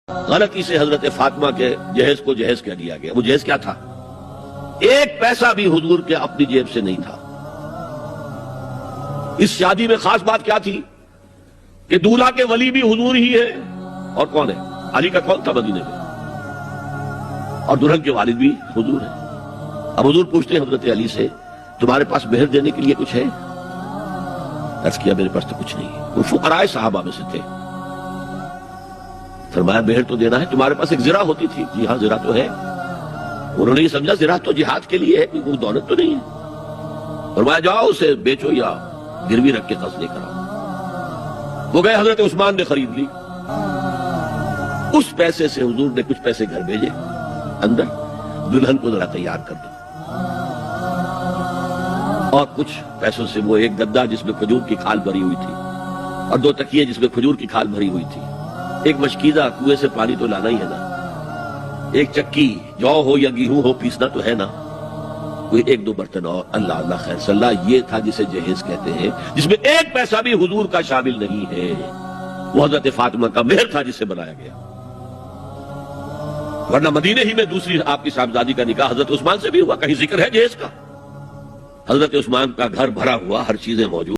غلطی سے حضرت فاطمہ کے جہیز کو جہیز کہہ دیا گیا. وہ جہیز کیا تھا؟ ایک پیسہ بھی حضور کے اپنی جیب سے نہیں تھا. اس شادی میں خاص بات کیا تھی کہ دولہا کے ولی بھی حضور ہی ہے. اور کون ہے؟ علی کا کون تھا مدینے میں؟ اور دلہن کے والد بھی حضور ہے. اب حضور پوچھتے ہیں حضرت علی سے تمہارے پاس مہر دینے کے لیے کچھ ہے؟ عرض کیا میرے پاس تو کچھ نہیں. وہ فقراء صحابہ میں سے تھے. فرمایا مہر تو دینا ہے. تمہارے پاس ایک زرہ ہوتی تھی. جی ہاں زرہ تو ہے. انہوں نے یہ سمجھا زرہ تو جہاد کے لیے ہے, کوئی دولت تو نہیں ہے. فرمایا جاؤ اسے بیچو یا گروی رکھ کے قرض لے کر آؤ. وہ گئے, حضرت عثمان نے خرید لی. اس پیسے سے حضور نے کچھ پیسے گھر بھیجے اندر, دلہن کو ذرا تیار کر دو. اور کچھ پیسوں سے وہ ایک گدا جس میں کھجور کی کھال بھری ہوئی تھی اور 2 تکیے جس میں کھجور کی کھال بھری ہوئی تھی, ایک مشکیزہ کنویں سے پانی تو لانا ہی ہے نا, ایک چکی جو ہو یا گیہوں ہو پیسنا تو ہے نا, کوئی 1-2 برتن اور اللہ اللہ خیر صلی اللہ. یہ تھا جسے جہیز کہتے ہیں, جس میں ایک پیسہ بھی حضور کا شامل نہیں ہے. وہ حضرت فاطمہ کا مہر تھا جسے بنایا گیا. ورنہ مدینے ہی میں دوسری آپ کی صاحبزادی کا نکاح حضرت عثمان سے بھی ہوا. کہیں ذکر ہے جہیز کا؟ حضرت عثمان کا گھر بھرا ہوا, ہر چیزیں موجود.